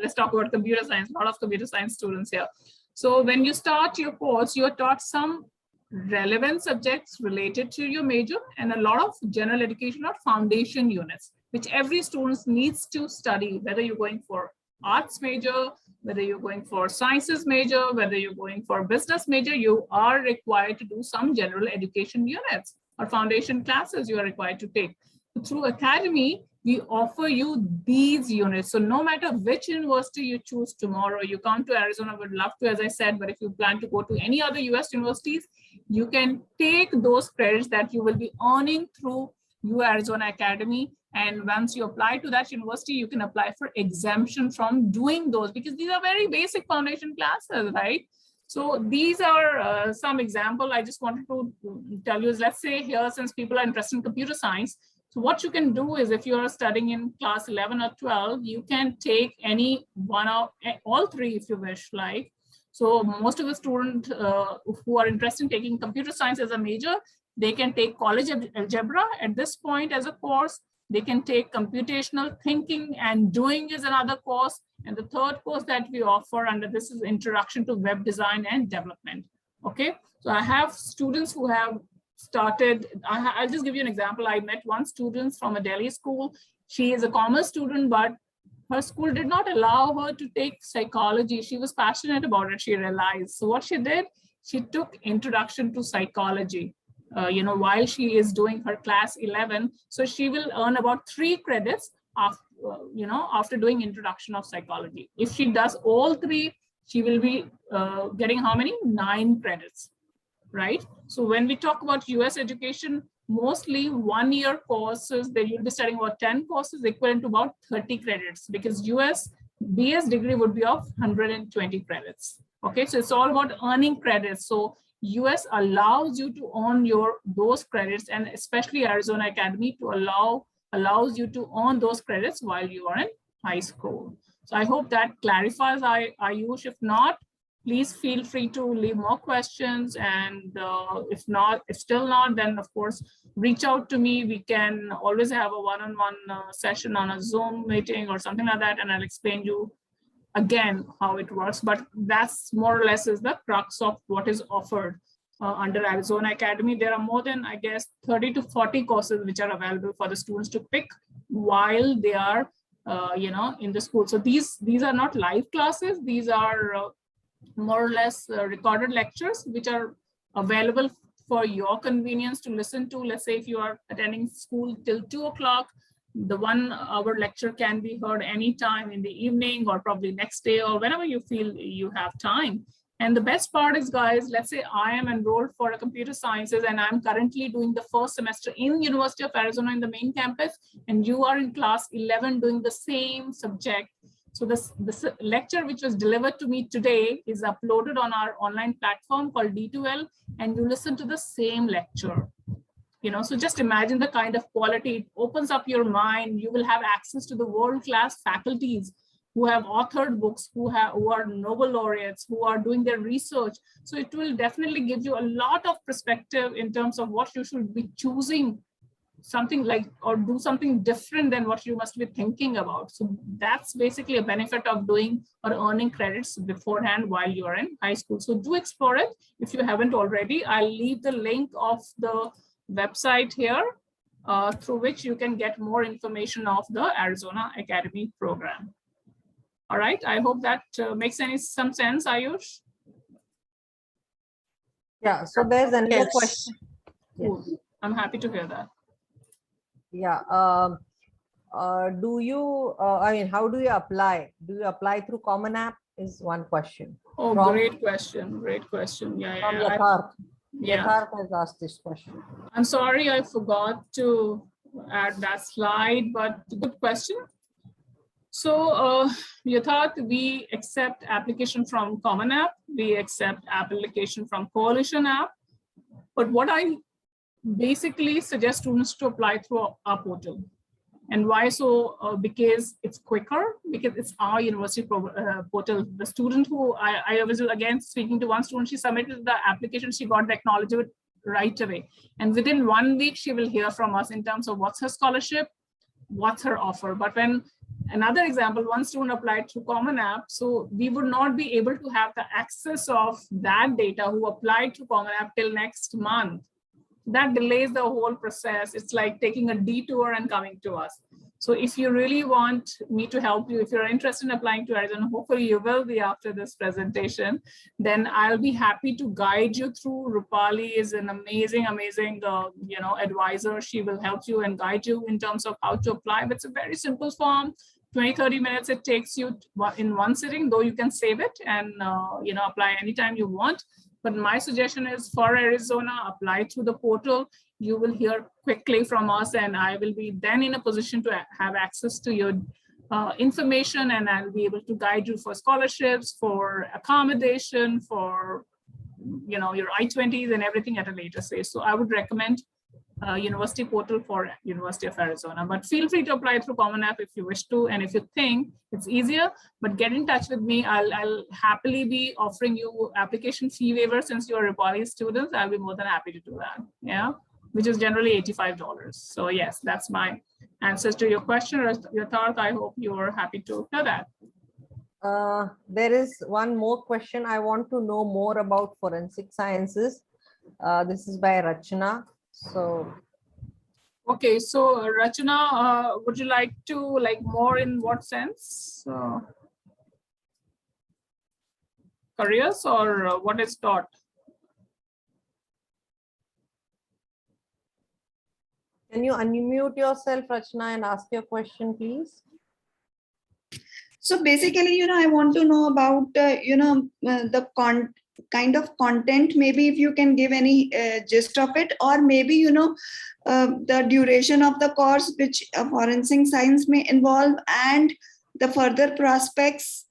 let's talk about computer science, a lot of computer science students here. So when you start your course, you are taught some relevant subjects related to your major and a lot of general education or foundation units, which every student needs to study, whether you're going for arts major, whether you're going for sciences major, whether you're going for business major, you are required to do some general education units or foundation classes you are required to take. Through Academy, we offer you these units. So no matter which university you choose tomorrow, you come to Arizona, would love to, as I said, but if you plan to go to any other US universities, you can take those credits that you will be earning through Arizona Academy. And once you apply to that university, you can apply for exemption from doing those because these are very basic foundation classes, right? So these are some example I just wanted to tell you is, let's say here, since people are interested in computer science, so what you can do is if you're studying in class 11 or 12, you can take any one of all three if you wish, like. So most of the students who are interested in taking computer science as a major, they can take college algebra at this point as a course. They can take computational thinking and doing is another course. And the third course that we offer under this is Introduction to Web Design and Development. Okay, so I have students who have started, I'll just give you an example. I met one student from a Delhi school. She is a commerce student, but her school did not allow her to take psychology. She was passionate about it, she realized. So what she did, she took Introduction to Psychology. While she is doing her class 11, so she will earn about 3 credits after, after doing Introduction of Psychology. If she does all 3, she will be getting how many? 9 credits, right? So when we talk about US education, mostly 1-year courses, then you'll be studying about 10 courses equivalent to about 30 credits, because US BS degree would be of 120 credits. Okay, so it's all about earning credits. So US allows you to earn those credits, and especially Arizona Academy to allows you to earn those credits while you are in high school. So I hope that clarifies, Ayush. If not, please feel free to leave more questions. And if still not, then of course, reach out to me. We can always have a one-on-one session on a Zoom meeting or something like that, and I'll explain you again how it works. But that's more or less is the crux of what is offered under Arizona Academy. There are more than, I guess, 30 to 40 courses which are available for the students to pick while they are in the school. So these are not live classes. These are more or less recorded lectures which are available for your convenience to listen to. Let's say if you are attending school till 2 o'clock, the 1 hour lecture can be heard anytime in the evening or probably next day or whenever you feel you have time. And the best part is, guys, let's say I am enrolled for a computer sciences and I'm currently doing the first semester in University of Arizona in the main campus, and you are in class 11 doing the same subject. So this lecture which was delivered to me today is uploaded on our online platform called D2L, and you listen to the same lecture. So just imagine the kind of quality. It opens up your mind. You will have access to the world-class faculties who have authored books, who are Nobel laureates, who are doing their research. So it will definitely give you a lot of perspective in terms of what you should be choosing, something like, or do something different than what you must be thinking about. So that's basically a benefit of doing or earning credits beforehand while you are in high school. So do explore it if you haven't already. I'll leave the link of the website here through which you can get more information of the Arizona Academy program. All right, I hope that makes some sense, Ayush. Yeah, so there's another Yes. question. Cool. I'm happy to hear that. Yeah. Do you, how do you apply? Do you apply through Common App is one question. Oh, From- great question. Great question. Yeah, From yeah. Yatharth. Yeah. Yatharth has asked this question. I'm sorry, I forgot to add that slide, but good question. So, Yatharth, we accept application from Common App. We accept application from Coalition App. But what I basically suggest students to apply through our portal. And why so? Because it's quicker, because it's our university portal. The student who I was again speaking to one student, she submitted the application, she got the acknowledgement right away. And within 1 week, she will hear from us in terms of what's her scholarship, what's her offer. But when another example, one student applied through Common App, so we would not be able to have the access of that data who applied to Common App till next month. That delays the whole process. It's like taking a detour and coming to us. So if you really want me to help you, if you're interested in applying to Arizona, hopefully you will be after this presentation, then I'll be happy to guide you through. Rupali is an amazing, amazing, advisor. She will help you and guide you in terms of how to apply. But it's a very simple form. 20-30 minutes it takes you in one sitting, though you can save it and apply anytime you want. But my suggestion is for Arizona, apply through the portal. You will hear quickly from us, and I will be then in a position to have access to your information, and I'll be able to guide you for scholarships, for accommodation, for your I-20s and everything at a later stage. So I would recommend university portal for University of Arizona, but feel free to apply through Common App if you wish to, and if you think it's easier, but get in touch with me. I'll happily be offering you application fee waiver since you're Rupali students. I'll be more than happy to do that, yeah, which is generally $85. So yes, that's my answers to your question, Yatharth. I hope you're happy to hear that. There is one more question. I want to know more about forensic sciences. This is by Rachna. So, okay, so Rachana, would you like to more in what sense? Careers or what is taught? can you unmute yourself, Rachna, and ask your question, please? So basically, I want to know about, the kind of content, maybe if you can give any gist of it, or maybe, the duration of the course which forensic science may involve, and the further prospects.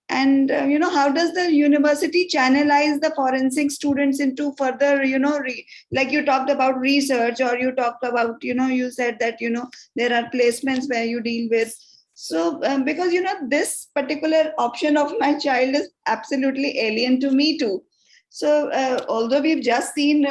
And, how does the university channelize the forensic students into further, like you talked about research, or you talked about, you said that, there are placements where you deal with. So, because, this particular option of my child is absolutely alien to me too. So, although we've just seen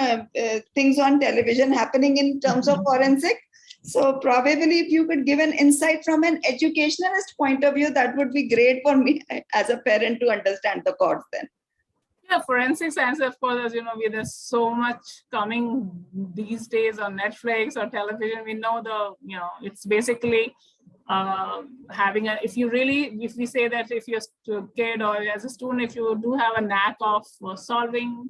things on television happening in terms of forensic, so probably if you could give an insight from an educationalist point of view, that would be great for me as a parent to understand the course then. Yeah, forensic science, of course, as you know, there's so much coming these days on Netflix or television. We know it's basically having if we say that if you're a kid or as a student, if you do have a knack of solving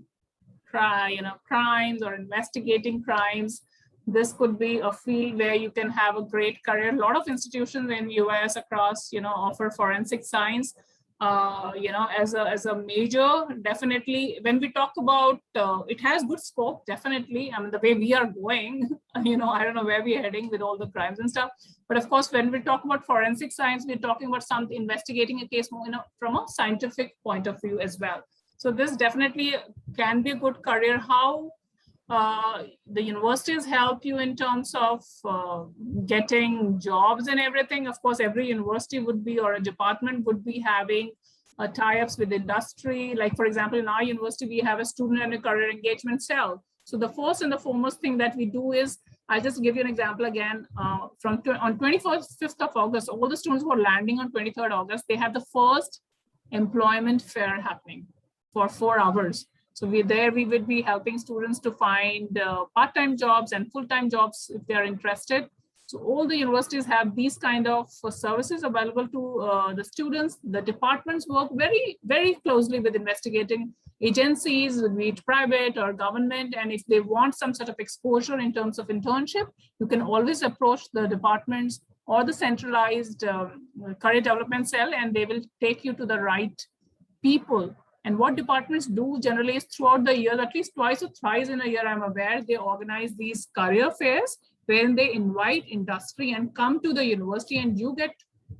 crimes or investigating crimes, this could be a field where you can have a great career. A lot of institutions in US across, offer forensic science, as a major. Definitely, when we talk about it has good scope, definitely. I mean, the way we are going, I don't know where we're heading with all the crimes and stuff. But of course, when we talk about forensic science, we're talking about something, investigating a case more, from a scientific point of view as well. So this definitely can be a good career. How the universities help you in terms of getting jobs and everything. Of course, every university would be, or a department would be having tie-ups with industry. Like, for example, in our university, we have a student and a career engagement cell. So the first and the foremost thing that we do is, I'll just give you an example again. On 25th of August, all the students who are landing on 23rd August, they have the first employment fair happening for 4 hours. So we would be helping students to find part-time jobs and full-time jobs if they're interested. So all the universities have these kind of services available to the students. The departments work very, very closely with investigating agencies, be it private or government. And if they want some sort of exposure in terms of internship, you can always approach the departments or the centralized career development cell, and they will take you to the right people. And what departments do generally is, throughout the year, at least twice or thrice in a year, I'm aware, they organize these career fairs wherein they invite industry and come to the university, and you get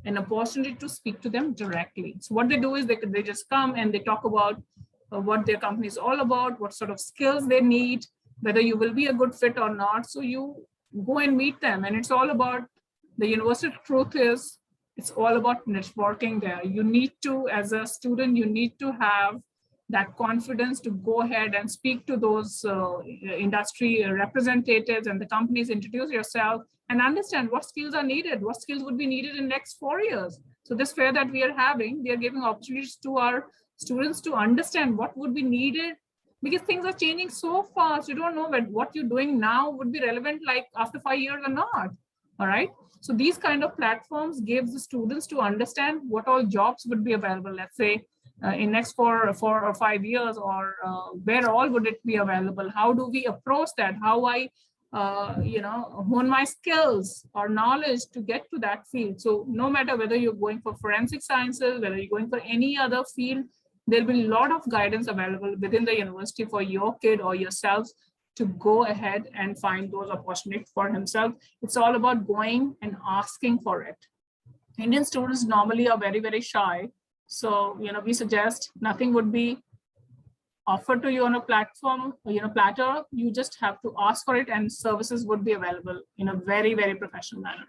an opportunity to speak to them directly. So what they do is they just come and they talk about what their company is all about, what sort of skills they need, whether you will be a good fit or not. So you go and meet them, and it's all about, the university truth is, it's all about networking there. You need to, as a student, you need to have that confidence to go ahead and speak to those industry representatives and the companies, introduce yourself and understand what skills are needed, what skills would be needed in the next 4 years. So this fair that we are having, we are giving opportunities to our students to understand what would be needed, because things are changing so fast. You don't know what you're doing now would be relevant like after 5 years or not. All right. So these kind of platforms gives the students to understand what all jobs would be available, let's say, in next 4 or 5 years, or where all would it be available? How do we approach that? How I, hone my skills or knowledge to get to that field. So no matter whether you're going for forensic sciences, whether you're going for any other field, there'll be a lot of guidance available within the university for your kid or yourself to go ahead and find those opportunities for himself. It's all about going and asking for it. Indian students normally are very, very shy. So, we suggest nothing would be offered to you on a platform, platter. You just have to ask for it, and services would be available in a very, very professional manner.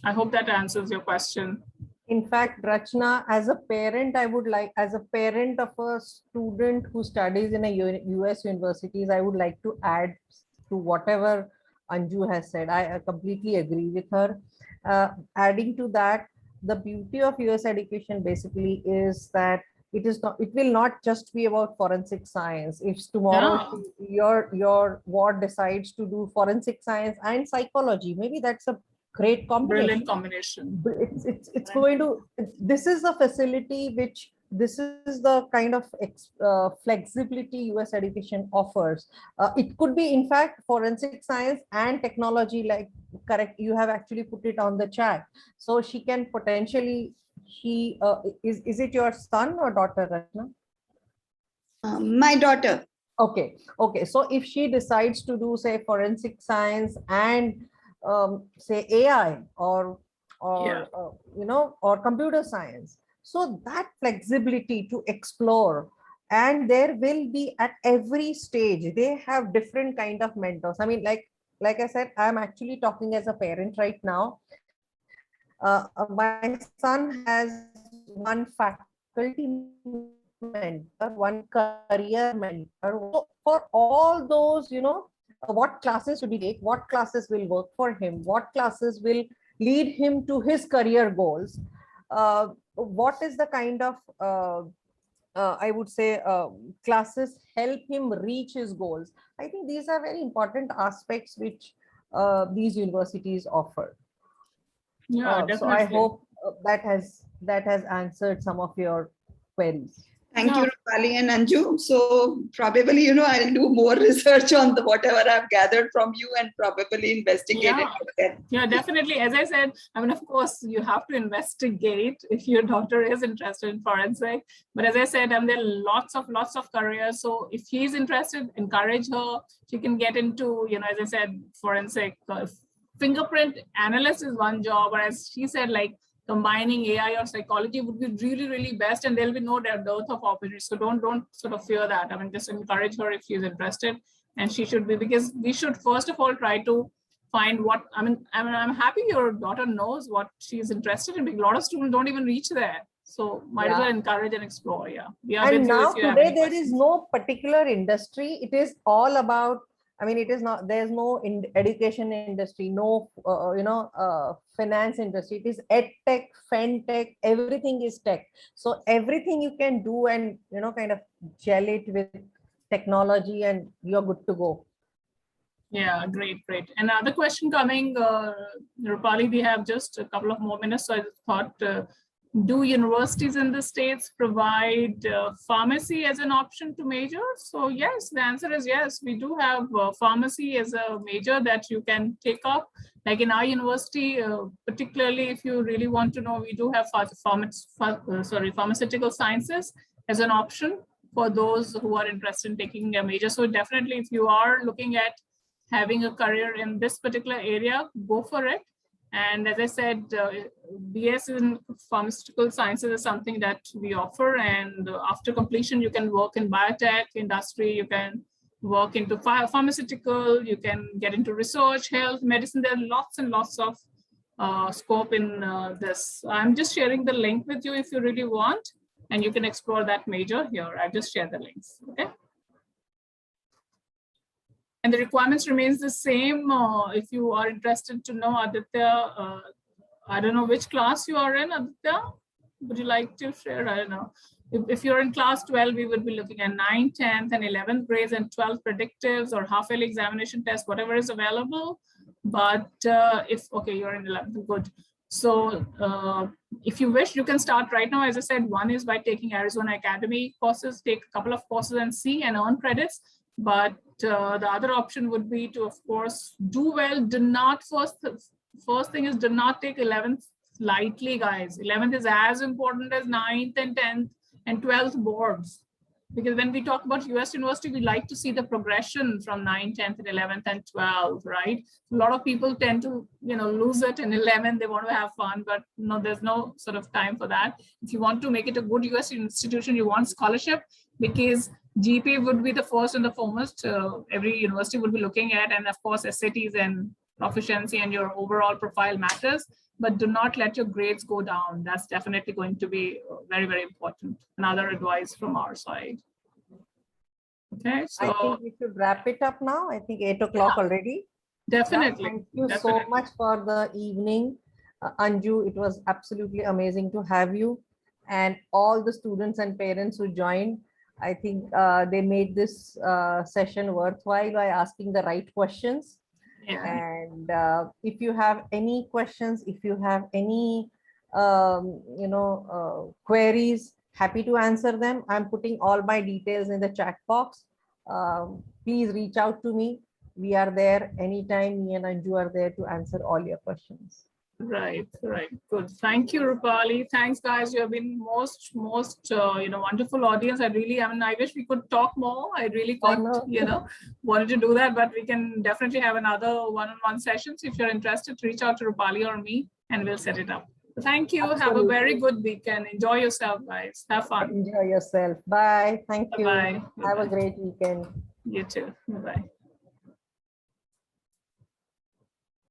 I hope that answers your question. In fact, Rachna, as a parent, as a parent of a student who studies in a US universities, I would like to add to whatever Anju has said. I completely agree with her. Adding to that, the beauty of US education basically is that it will not just be about forensic science. If tomorrow your ward decides to do forensic science and psychology, maybe that's a great combination. Brilliant combination. It's going to, this is a facility which, this is the kind of flexibility US education offers. It could be, in fact, forensic science and technology, like correct, you have actually put it on the chat. So she can potentially she is it your son or daughter, Rachna? My daughter. Okay, okay. So if she decides to do, say, forensic science and say AI Yeah. or computer science, so that flexibility to explore, and there will be at every stage they have different kind of mentors. I mean, like I said, I'm actually talking as a parent right now. My son has one faculty mentor, one career mentor. So for all those, what classes should he take, what classes will work for him, what classes will lead him to his career goals, what is the kind of, I would say, classes help him reach his goals. I think these are very important aspects which these universities offer. Yeah, So I definitely. hope that has answered some of your queries. Thank Yeah. you, Rupali and Anju. So probably, I'll do more research on whatever I've gathered from you and probably investigate it Yeah. again. Yeah, definitely. As I said, I mean, of course, you have to investigate if your daughter is interested in forensic. But as I said, there are lots of careers. So if she's interested, encourage her. She can get into, as I said, forensic. Fingerprint analyst is one job, or as she said, like combining AI or psychology would be really, really best, and there'll be no dearth of opportunities. So don't sort of fear that. I mean, just encourage her if she's interested, and she should be, because we should first of all try to find what I'm happy your daughter knows what she's interested in, because a lot of students don't even reach there. So might as well encourage and explore. Yeah. We are And with you now if you have today any there is questions. no particular industry. It is all about, I mean, it is not, there's no education industry, no, finance industry. It is ed tech, fen tech, everything is tech. So everything you can do and, kind of gel it with technology and you're good to go. Yeah, great. Another question coming, Rupali, we have just a couple of more minutes. So I thought, do universities in the States provide pharmacy as an option to major? So yes, the answer is yes. We do have pharmacy as a major that you can take up. Like in our university, particularly if you really want to know, we do have pharmaceutical sciences as an option for those who are interested in taking a major. So definitely, if you are looking at having a career in this particular area, go for it. And as I said, BS in pharmaceutical sciences is something that we offer. And after completion, you can work in biotech industry, you can work into pharmaceutical, you can get into research, health, medicine. There are lots and lots of scope in this. I'm just sharing the link with you if you really want, and you can explore that major here. I've just shared the links, okay? And the requirements remains the same. If you are interested to know, Aditya, I don't know which class you are in, Aditya. Would you like to share? I don't know. If you're in class 12, we would be looking at 9th, 10th, and 11th grades and 12 predictives or half-yearly examination test, whatever is available. But okay, you're in 11th, good. So if you wish, you can start right now. As I said, one is by taking Arizona Academy courses, take a couple of courses and see and earn credits. But the other option would be to, of course, do well. Do not first thing is do not take 11th lightly, guys. 11th is as important as 9th and 10th and 12th boards. Because when we talk about US University, we like to see the progression from 9th, 10th, and 11th and 12th, right? A lot of people tend to, lose it in 11th. They want to have fun, but no, there's no sort of time for that. If you want to make it a good US institution, you want scholarship, because GPA would be the first and the foremost every university would be looking at. And of course, SATs and proficiency and your overall profile matters, but do not let your grades go down. That's definitely going to be very, very important. Another advice from our side. Okay, so I think we should wrap it up now. I think 8 o'clock already. Definitely. Thank you so much for the evening. Anju, it was absolutely amazing to have you, and all the students and parents who joined. I think they made this session worthwhile by asking the right questions. Yeah. And if you have any questions, if you have any queries, happy to answer them. I'm putting all my details in the chat box. Please reach out to me. We are there anytime. Me and Anju are there to answer all your questions. Right. Good. Thank you, Rupali. Thanks, guys. You have been most wonderful audience. I really, I wish we could talk more. I really got, know. wanted to do that, but we can definitely have another one-on-one sessions. If you're interested, reach out to Rupali or me and we'll set it up. Thank you. Have a very good weekend. Enjoy yourself, guys. Have fun. Enjoy yourself. Bye. Thank you. Bye-bye. Have a great weekend. You too. Bye-bye.